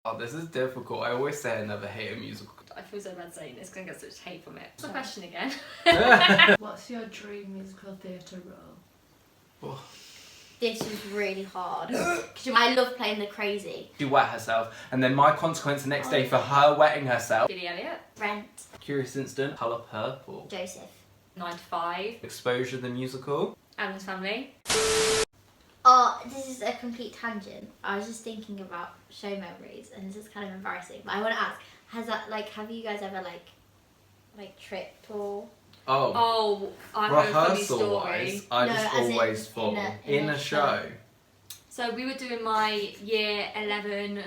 Oh, this is difficult. I always say I never hate a musical. I feel so bad saying this because I get such hate from it. What's the question again? What's your dream musical theatre role? Oh. This was really hard. Because I love playing the crazy. She wet herself, and then my consequence the next day for her wetting herself. Billy Elliot. Rent. Curious Incident. Colour Purple. Joseph. 9 to 5. Exposure the musical. Alan's Family. Oh, this is a complete tangent. I was just thinking about show memories, and this is kind of embarrassing. But I want to ask, have you guys ever like tripped or? Oh, I have a funny story. Rehearsal-wise, I just always fall in a show. So we were doing my year 11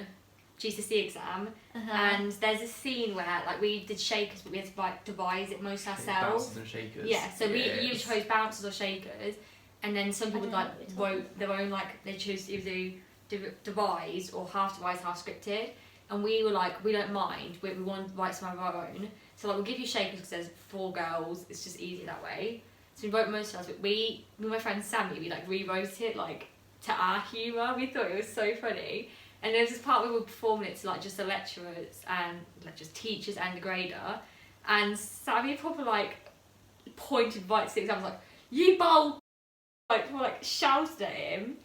GCSE exam, and there's a scene where we did shakers, but we had to devise it most ourselves. Bouncers and shakers. Yeah, so we either chose bouncers or shakers, and then some people wrote their own they chose to either do devised or half devised, half scripted, and we were like, we don't mind, we want to write some of our own. So we'll give you shakers because there's 4 girls, it's just easy that way. So we wrote most of ours, but me and my friend Sammy, we rewrote it to our humour. We thought it was so funny. And there was this part where we were performing it to just the lecturers and just teachers and the grader. And Sammy probably pointed right to the exam, was like, "You bowl!" Shouted at him.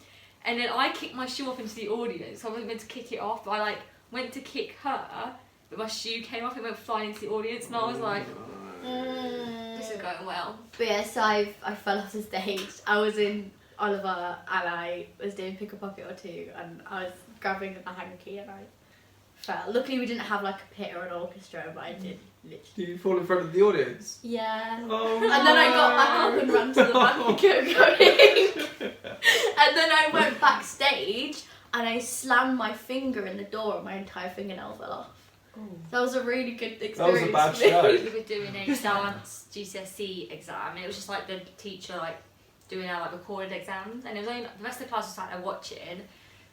And then I kicked my shoe off into the audience. So I wasn't meant to kick it off, but I went to kick her, but my shoe came off and went flying into the audience, and I was like, this is going well. But yeah, so I fell off the stage. I was in Oliver and I was doing Pick a Pocket or Two, and I was grabbing the hanky and I fell. Luckily we didn't have a pit or an orchestra, but I did literally. Did you fall in front of the audience? Yeah. Oh, and then I got back up and ran to the back and kept going. And then I went backstage and I slammed my finger in the door and my entire fingernail fell off. That was a really good experience. That was a bad show. We were doing a dance GCSE exam, and it was just the teacher doing our recorded exams, and it was only the rest of the class was sat there watching,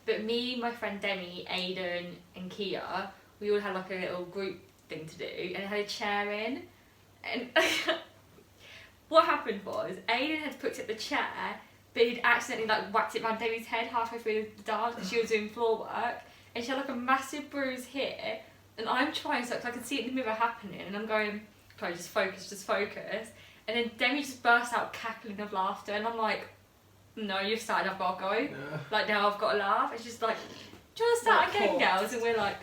but me, my friend Demi, Aiden and Kia, we all had a little group thing to do, and it had a chair in, and what happened was Aiden had put it the chair, but he'd accidentally whacked it around Demi's head halfway through the dance because she was doing floor work, and she had a massive bruise here, and I'm trying so I can see it in the mirror happening, and I'm going, "Chloe, just focus. And then Demi just burst out cackling of laughter, and I'm like, "No, you've started, I've got to go." Now I've got to laugh. It's just "Do you want to start again, girls?" And we're like...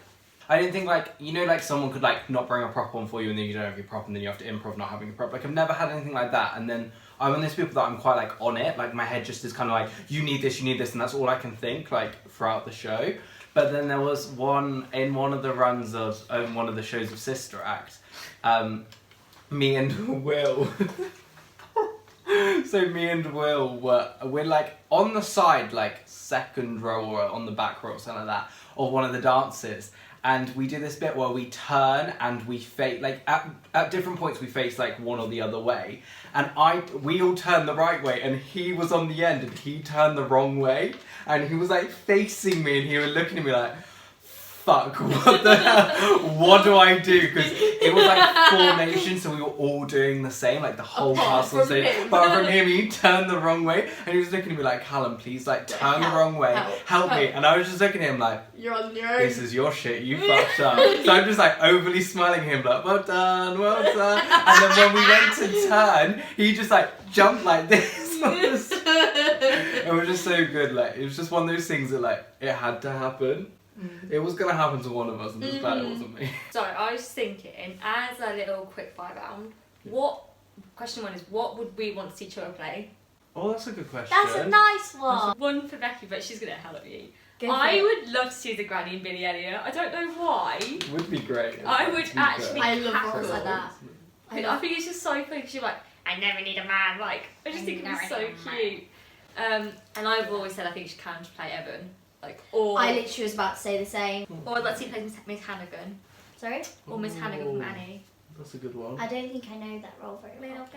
I didn't think someone could not bring a prop on for you, and then you don't have your prop, and then you have to improv not having a prop. I've never had anything like that, and then I'm one of those people that I'm quite on it. My head just is kind of you need this, and that's all I can think throughout the show. But then there was one of the runs of one of the shows of Sister Act. Me and Will. So me and Will we're on the side, second row or on the back row or something like that, of one of the dances. And we do this bit where we turn and we face, at different points we face one or the other way. And we all turned the right way, and he was on the end and he turned the wrong way. And he was facing me, and he was looking at me fuck, what the hell? What do I do? Because it was formation, so we were all doing the same, the whole class on stage. But from him, he turned the wrong way, and he was looking at me Callum, please, turn the wrong way, help me. And I was just looking at him you're on your own. This is your shit, you fucked up. So I'm just overly smiling at him, well done. And then when we went to turn, he just jumped this. It was just so good. It was just one of those things that it had to happen. It was going to happen to one of us, and it's glad it wasn't me. So I was thinking, as a little quick fire round, question 1 is, what would we want to see Chloe play? Oh, that's a good question. That's a nice one. One for Becky, but she's going to help you. Go I would love to see the Granny and Billy Elliot. I don't know why. It would be great. I would actually. I love roles like that. I think it's just so funny because you're I never need a man. I just think it's so cute. And I've always said I think she can play Evan. I literally was about to say the same. Or I'd like to see Miss Hannigan. Sorry? Or Miss Hannigan from Annie. That's a good one. I don't think I know that role very well.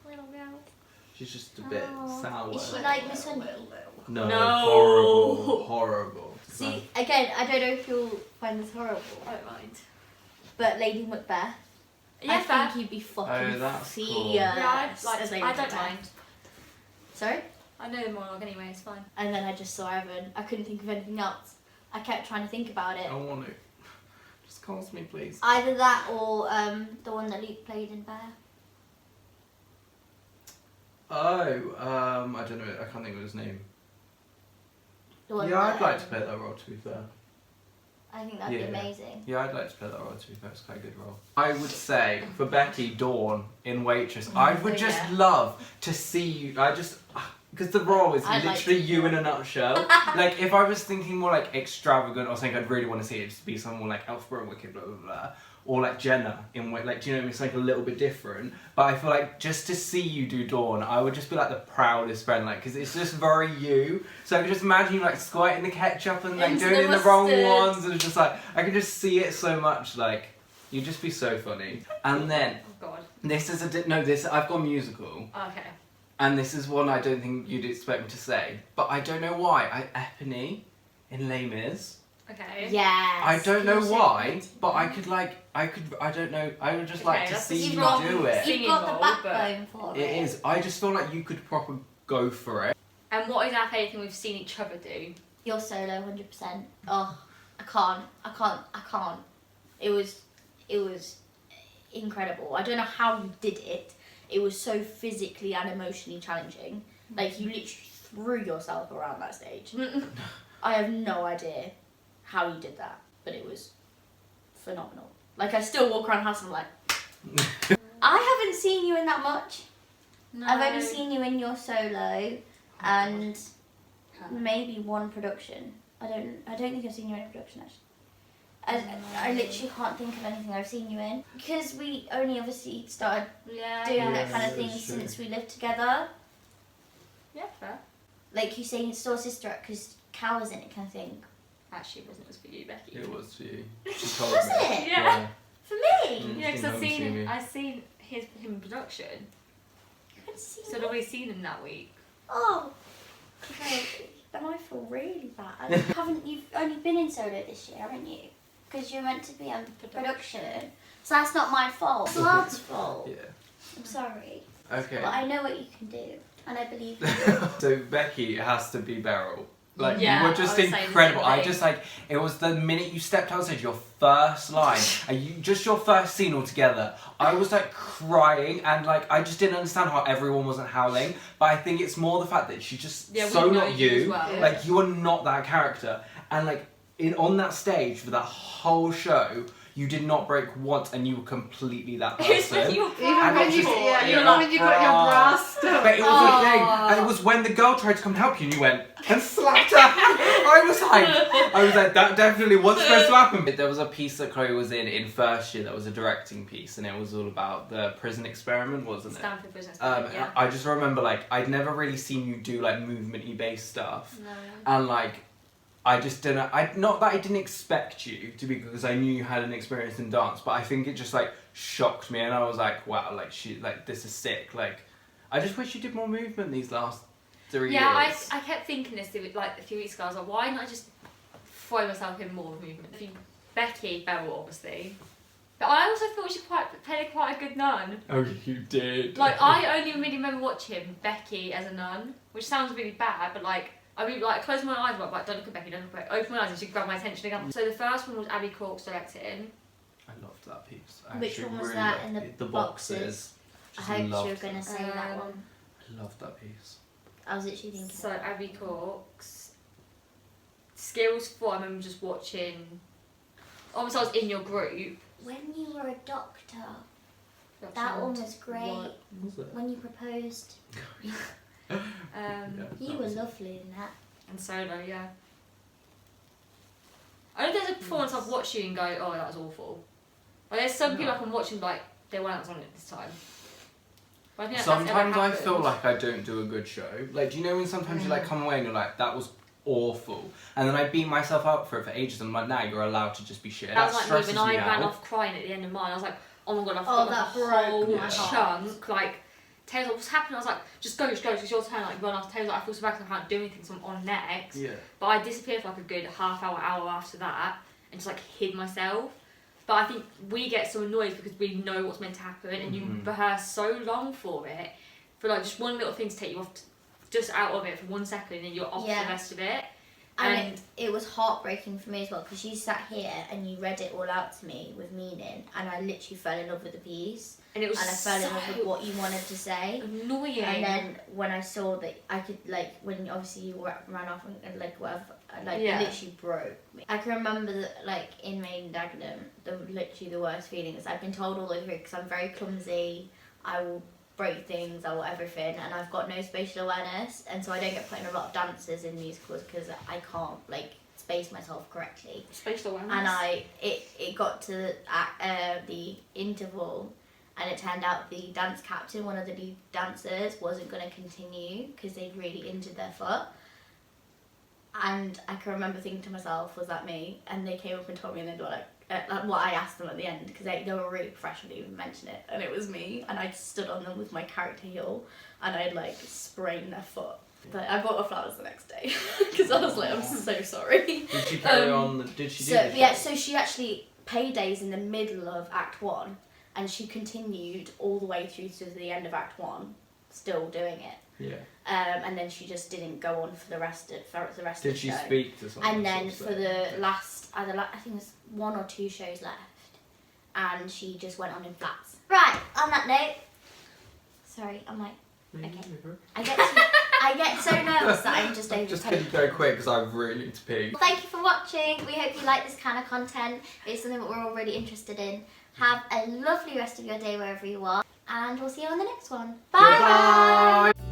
Little girl. She's just a bit sour. Is she Miss Honey? No. Horrible. See, again, I don't know if you'll find this horrible. I don't mind. But Lady Macbeth. Yeah, I think you'd be fucking that's fierce. cool. Yeah, as Lady I don't Macbeth. mind. Sorry? I know the monologue anyway, it's fine. And then I just saw Evan. I couldn't think of anything else. I kept trying to think about it. I want to. Just cast me, please. Either that or the one that Luke played in Bear. Oh, I don't know. I can't think of his name. The one Yeah, I'd that, like to play that role, to be fair. I think that'd be amazing. Yeah, I'd like to play that role, to be fair. It's quite a good role. I would say, for Becky, Dawn in Waitress, I would just love to see you. Because the role is literally you in a nutshell. Like, if I was thinking more like extravagant or something, I'd really want to see it just be someone more like Elphaba and Wicked, blah, blah, blah. Or like Jenna in like, do you know what I mean? It's like a little bit different. But I feel like just to see you do Dawn, I would just be like the proudest friend, like, because it's just very you. So I could just imagine you like squirting the ketchup and like doing it in the wrong ones, and it's just like, I can just see it so much, like, you'd just be so funny. And then, Oh God. this is I've gone musical. Okay. And this is one I don't think you'd expect me to say, but I don't know why. Epony in Les Mis. Okay. Yes. I don't know why, but I don't know, I would just like to see you do it. You've got the backbone for it. It is. I just feel like you could proper go for it. And what is our favourite thing we've seen each other do? Your solo, 100%. Oh, I can't. It was incredible. I don't know how you did it. It was so physically and emotionally challenging. Like, you literally threw yourself around that stage. I have no idea how you did that, but it was phenomenal. Like, I still walk around the house and I'm like, I haven't seen you in that much. No. I've only seen you in your solo and maybe one production. I don't think I've seen you in a production actually. I literally can't think of anything I've seen you in, because we only obviously started doing that kind of thing since we lived together. Yeah, fair. Like you say, you saw Sister Act because Cal was in it, kind of thing. Actually, it wasn't. It was for you, Becky. It was for you. She told Was me. it? Yeah. For me? Yeah, because Didn't see me. I've seen him in production. You couldn't see So I'd me? already seen him that week. Oh. Okay. Then I feel really bad. You've only been in solo this year, haven't you? Because you're meant to be on production. So that's not my fault. It's Lad's fault. Yeah. I'm sorry. Okay. But I know what you can do. And I believe you. So Becky has to be Beryl. Like, Yeah, you were just I was saying the incredible. same I thing. just like, it was the minute you stepped outside, your first line, and just your first scene altogether, I was like crying, and like, I just didn't understand how everyone wasn't howling, but I think it's more the fact that she's just so we know not you you, as well. like, you are not that character, and like, on that stage for that whole show, you did not break once, and you were completely that person. You were Even And when it's you, just- when you got your bra stuck. But it was a thing, and it was when the girl tried to come help you, and you went and slapped her. I was like, that definitely was supposed to happen. But there was a piece that Chloe was in first year that was a directing piece, and it was all about the prison experiment, wasn't it? Stanford Business. Yeah. I just remember, like, I'd never really seen you do like movement-y based stuff, No. and like, I just didn't. Not that I didn't expect you to be, because I knew you had an experience in dance, but I think it just like shocked me, and I was like, wow, like this is sick. Like, I just wish you did more movement these last 3 years. Yeah, I kept thinking this like a few weeks ago. I was like, why not I just throw myself in more movement? Becky, Beryl, obviously. But I also thought she played quite a good nun. Oh, you did. Like, I only really remember watching Becky as a nun, which sounds really bad, but like, I mean, like, close my eyes, like, don't look at Becky, don't look at Becky. Open my eyes and she grabbed my attention again. So the first one was Abby Cork's directing. I loved that piece. Which one was that in the boxes? I Just hoped you loved were going to it. say that one. I loved that piece. I was literally thinking. So Abby Cork's Skills 4, I remember just watching. Obviously, I was in your group. When you were a doctor, that one was great. What? Was it? When you proposed, Yeah, you that were was- lovely in that. And Solo, yeah. I know there's a performance I've watched you and go, oh, that was awful. Like, there's some people I can watch and be like, they weren't on it this time. But I think that's Sometimes ever I happened. feel like I don't do a good show. Like, do you know when sometimes you like come away and you're like, that was awful, and then I beat myself up for it for ages. And I'm like, now you're allowed to just be shit. That was like me stresses when I me ran out. off crying at the end of mine. I was like, oh my god, I've Oh, got that like a broke whole my heart. chunk. Like, Taylor's like, what's happening? I was like, just go, it's your turn. Like, run off. Taylor's like, I feel so bad because I can't do anything, so I'm on next. Yeah. But I disappeared for like a good half hour after that and just like hid myself. But I think we get so annoyed because we know what's meant to happen and you rehearse so long for it, for like just one little thing to take you off, just out of it for 1 second and then you're off Yeah. the rest of it. And it was heartbreaking for me as well, because you sat here and you read it all out to me with meaning, and I literally fell in love with the piece. And it was I fell in love with what you wanted to say. Annoying. And then when I saw that I could, like, when obviously you ran off and like whatever, like it literally broke me. I can remember that, like, in Maiden Dagenham, literally the worst feeling is I've been told all the way through, because I'm very clumsy, I will break things, I will everything, and I've got no spatial awareness, and so I don't get put in a lot of dances in musicals because I can't, like, space myself correctly. Spatial awareness. And it got to the interval, and it turned out the dance captain, one of the lead dancers, wasn't going to continue because they'd really injured their foot. And I can remember thinking to myself, was that me? And they came up and told me, and they were like what I asked them at the end, because they were really professional to even mention it, and it was me, and I stood on them with my character heel, and I'd like sprained their foot. But I bought her flowers the next day because I was like, I'm so sorry. Did she carry on? Did she do so, the show? Yeah, so she actually Paydays in the middle of Act 1, and she continued all the way through to the end of Act 1, still doing it. Yeah. And then she just didn't go on for the rest of the show. Did she speak to someone? And then for the last, I think there's 1 or 2 shows left, and she just went on in flats. Right, on that note, sorry, I'm like, okay. I get so nervous that I'm just overtaken. Just can you go quick, because I really need to pee. Well, thank you for watching. We hope you like this kind of content. It's something that we're all really interested in. Have a lovely rest of your day wherever you are, and we'll see you on the next one. Bye! Goodbye.